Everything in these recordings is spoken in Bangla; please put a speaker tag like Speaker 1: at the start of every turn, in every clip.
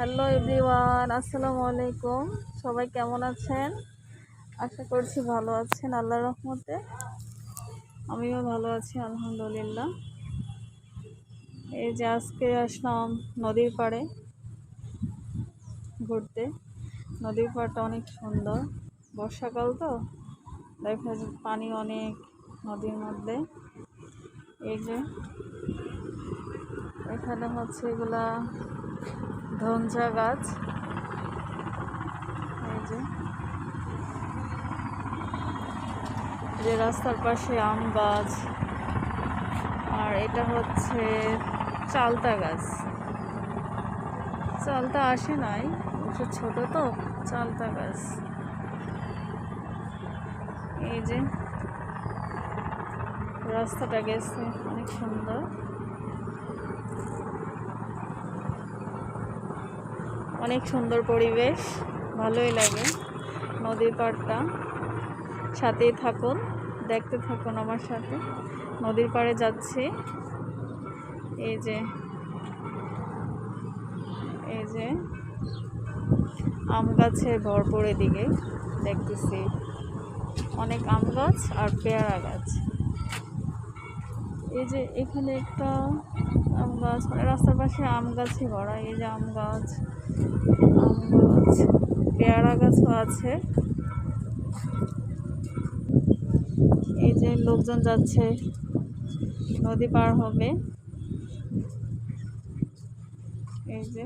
Speaker 1: হ্যালো এভরিওয়ান, আসসালামু আলাইকুম। সবাই কেমন আছেন? আশা করছি ভালো আছেন আল্লাহর রহমতে। আমিও ভালো আছি আলহামদুলিল্লাহ। এই যে আজকে আসলাম নদীর পাড়ে ঘুরতে। নদীর পাড়টা অনেক সুন্দর, বর্ষাকাল তো দেখা যায় পানি অনেক নদীর মধ্যে। এই যে এখানে হচ্ছে এগুলা ধনঝা গাছ। এই যে রাস্তার পাশে আম গাছ, আর এটা হচ্ছে চালতা গাছ। চালতা আসে নাই, একটু ছোট তো চালতা গাছ। এই যে রাস্তাটা গেছে অনেক সুন্দর, অনেক সুন্দর পরিবেশ, ভালোই লাগে নদীর পাড়টা। সাথেই থাকুন, দেখতে থাকুন আমার সাথে। নদীর পাড়ে যাচ্ছি। এই যে আম গাছে ভরপুর, এদিকে দেখতেছি অনেক আম গাছ আর পেয়ারা গাছ। এই যে এখানে একটা আম গাছ, রাস্তার পাশে আম গাছে ভরা। এই যে আম গাছ, পেয়ারা গাছও আছে। এই যে লোকজন যাচ্ছে, নদী পার হবে। এই যে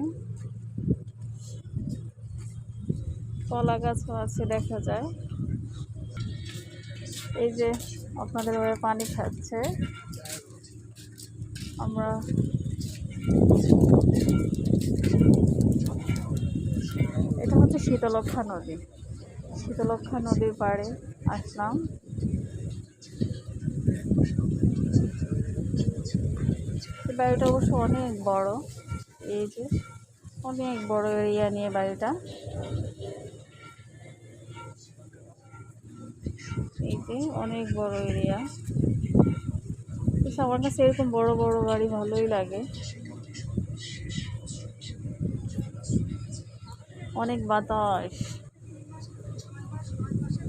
Speaker 1: কলা গাছও আছে দেখা যায়। এই যে আপনাদের ওরা পানি খাচ্ছে। আমরা এটা হচ্ছে শীতলক্ষা নদী। শীতলক্ষা নদীর পাড়ে আসলাম। বাড়িটা অবশ্য অনেক বড়। এই যে অনেক বড় এরিয়া নিয়ে বাড়িটা। এই যে অনেক বড় এরিয়া। আমার কাছে এরকম বড় বড় বাড়ি ভালোই লাগে। অনেক বাতাস,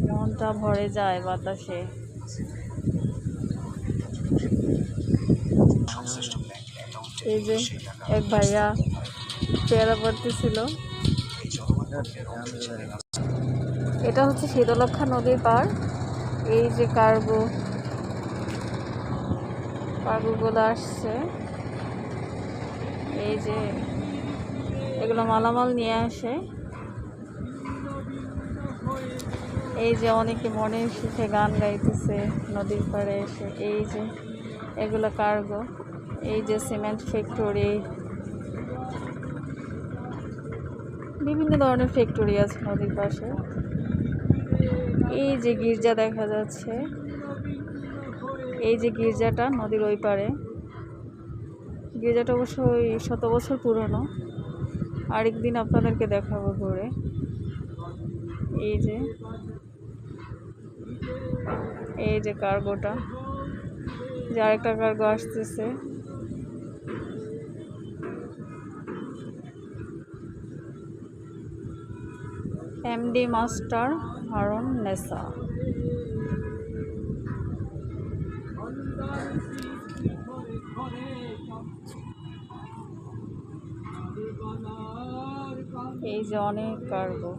Speaker 1: মনটা ভরে যায় বাতাসে। এই যে এক ভাইয়া পেয়ারা পড়তেছিল। এটা হচ্ছে শীতলক্ষা নদীর পাড়। এই যে কার্গোগুলো আসছে। এই যে এগুলো মালামাল নিয়ে আসে। এই যে অনেকে মনের সুখে গান গাইতেছে নদীর পাড়ে এসে। এই যে এগুলো কার্গো। এই যে সিমেন্ট ফ্যাক্টরি, বিভিন্ন ধরনের ফ্যাক্টরি আছে নদীর পাশে। এই যে গির্জা দেখা যাচ্ছে। এই যে গির্জাটা নদীর ওই পারে। গির্জাটা অবশ্যই 100 বছর পুরনো। আরেকদিন আপনাদেরকে দেখাবো ঘুরে। এই যে কার্গোটা, যে আরেকটা কার্গো আসতেছে। MD master Harun Nessa. এই যে অনেক কার্গো।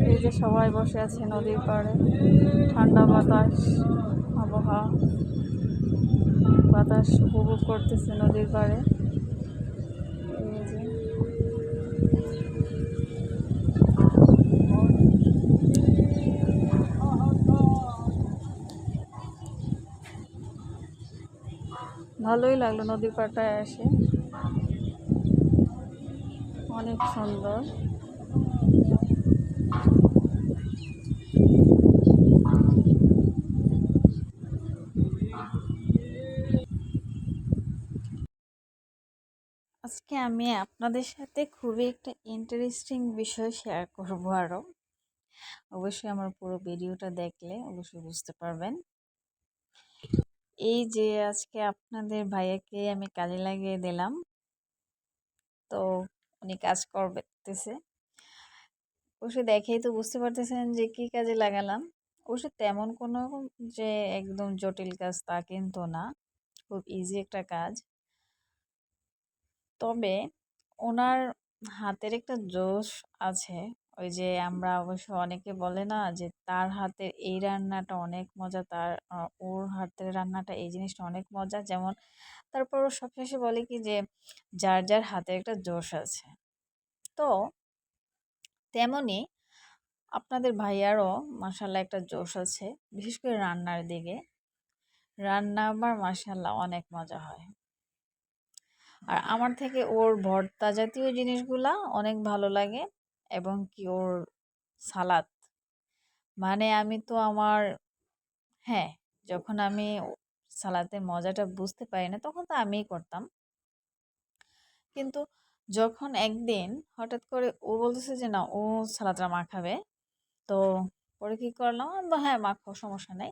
Speaker 1: এই যে সবাই বসে আছে নদীর পাড়ে, ঠান্ডা বাতাস, আবহাওয়া, বাতাস উপভোগ করতেছে নদীর পাড়ে। এই যে ভালোই লাগলো নদীর পাড়টায় এসে, অনেক সুন্দর। আজকে আমি আপনাদের সাথে খুবই একটা ইন্টারেস্টিং বিষয় শেয়ার করব আরও। অবশ্যই আমার পুরো ভিডিওটা দেখলে অবশ্যই বুঝতে পারবেন। এই যে আজকে আপনাদের ভাইয়াকে আমি কাজে লাগিয়ে দিলাম, তো উনি কাজ করতেছে। অবশ্যই দেখেই তো বুঝতে পারতেছেন যে কি কাজে লাগালাম। অবশ্য তেমন কোনো যে একদম জটিল কাজ তা কিন্তু না, খুব ইজি একটা কাজ। তবে ওনার হাতের একটা জোশ আছে। ওই যে আমরা অবশ্য অনেকে বলে না যে তার হাতের এই রান্নাটা অনেক মজা, তার ওর হাতের রান্নাটা এই জিনিসটা অনেক মজা। যেমন তারপর ও সবশেষে বলে কি যে যার যার হাতের একটা জোশ আছে। তো তেমনি আপনাদের ভাইয়ারও মাশাল্লাহ একটা জোশ আছে, বিশেষ করে রান্নার দিকে। রান্না আবার মাশাল্লাহ অনেক মজা হয়। আর আমার থেকে ওর ভর্তা জাতীয় জিনিসগুলা অনেক ভালো লাগে, এবং কি ওর সালাদ। মানে আমি তো হ্যাঁ, যখন আমি সালাদের মজাটা বুঝতে পারি না তখন তো আমিই করতাম। কিন্তু যখন একদিন হঠাৎ করে ও বলতেছে যে না ও সালাদটা মাখাবে, তো পরে কি করলাম, আমি বললাম, হ্যাঁ মাখো, সমস্যা নাই।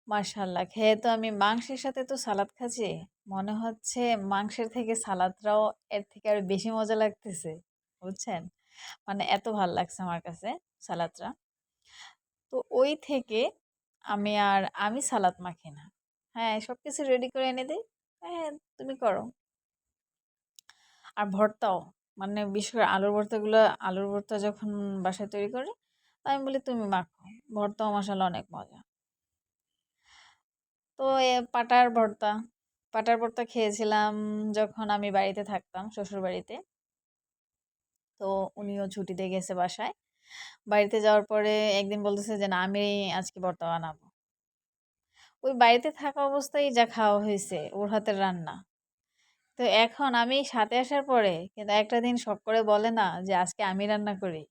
Speaker 1: মাশাল্লাহ, খেয়ে তো আমি মাংসের সাথে তো সালাদ খাচ্ছি, মনে হচ্ছে মাংসের থেকে সালাদটাও এর থেকে আরো বেশি মজা লাগতেছে, বুঝছেন? মানে এত ভাল লাগছে আমার কাছে সালাদটা। তো ওই থেকে আমি সালাদ মাখি না। হ্যাঁ, সবকিছু রেডি করে এনে দিই, হ্যাঁ তুমি করো। আর ভর্তাও, মানে বিশেষ করে আলুর ভর্তা যখন বাসায় তৈরি করি, আমি বলি তুমি মাখো। ভর্তাও মাসাল্লাহ অনেক মজা। তো পাটার ভর্তা খেয়েছিলাম যখন আমি বাড়িতে থাকতাম, শ্বশুর বাড়িতে। তো উনিও ছুটিতে গেছে বাসায়। বাড়িতে যাওয়ার পরে একদিন বলতেছে যে না আমি আজকে ভর্তা বানাবো। ওই বাড়িতে থাকা অবস্থায় যা খাওয়া হয়েছে ওর হাতের রান্না। তো এখন আমি সাথে আসার পরে কিন্তু একটা দিন শখ করে বলে না যে আজকে আমি রান্না করি।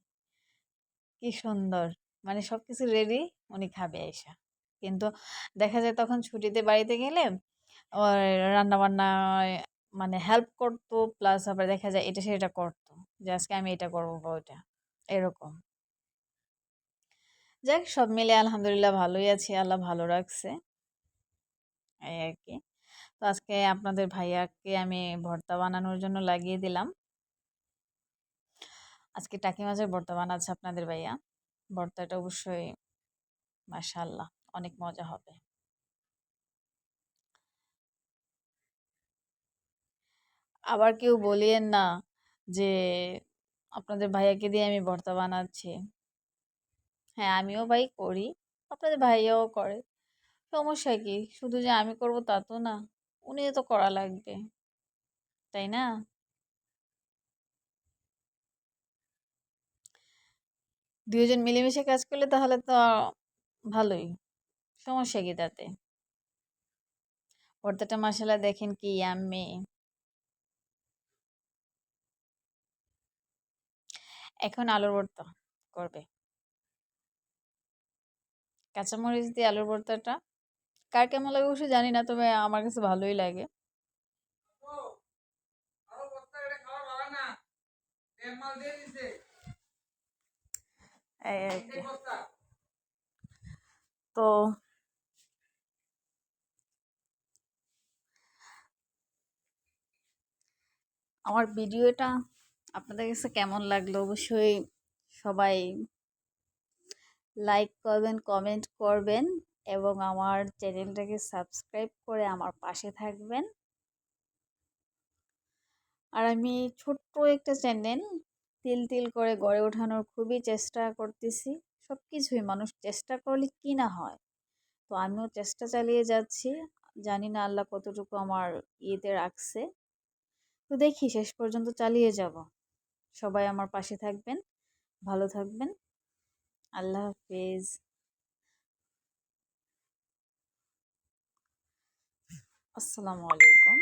Speaker 1: কি সুন্দর, মানে সবকিছু রেডি, উনি খাবে আইসা। কিন্তু দেখা যায় তখন ছুটিতে বাড়িতে গেলে ওর রান্না বান্নায় মানে হেল্প করতো, প্লাস আবার দেখা যায় এটা সেটা করতো, যে আজকে আমি এটা করবো বা ওইটা, এরকম। যাক, সব মিলে আলহামদুলিল্লাহ ভালোই আছি, আল্লাহ ভালো রাখছে, এই আর কি। তো আজকে আপনাদের ভাইয়াকে আমি ভর্তা বানানোর জন্য লাগিয়ে দিলাম। আজকে টাকি মাছের ভর্তা বানাচ্ছে আপনাদের ভাইয়া। ভর্তাটা অবশ্যই মাশাআল্লাহ অনেক মজা হবে। আবার কেউ বলিয়েন না যে আপনাদের ভাইয়াকে দিয়ে আমি ভর্তা বানাচ্ছি। হ্যাঁ, আমিও ভাই করি, আপনাদের ভাইয়াও করে। সমস্যা কি? শুধু যে আমি করব তা তো না, উনিও তো করা লাগবে, তাই না? দুইজন মিলেমিশে কাজ করলে তাহলে তো ভালোই। সমস্যা কি তাতে? ভর্তাটা মাশাআল্লাহ দেখেন কি ইয়াম্মি। এখন আলুর ভর্তা করবে, কাঁচামরিচ দিয়ে আলুর ভর্তাটা কার কেমন লাগে অবশ্য জানি না, তবে আমার কাছে ভালোই লাগে। এই আর কি। তো আমার ভিডিওটা আপনাদের কাছে কেমন লাগলো অবশ্যই সবাই লাইক করবেন, কমেন্ট করবেন, এবং আমার চ্যানেলটাকে সাবস্ক্রাইব করে আমার পাশে থাকবেন। আর আমি ছোট্ট একটা চ্যানেল তিল তিল করে গড়ে ওঠানোর খুবই চেষ্টা করতেছি। সব কিছুই মানুষ চেষ্টা করলে কি না হয়, তো আমিও চেষ্টা চালিয়ে যাচ্ছি। জানি না আল্লাহ কতটুকু আমার ইয়েতে রাখছে, তো দেখি শেষ পর্যন্ত চালিয়ে যাব। সবাই আমার পাশে থাকবেন, ভালো থাকবেন। আল্লাহ হাফেজ। আসসালামু আলাইকুম।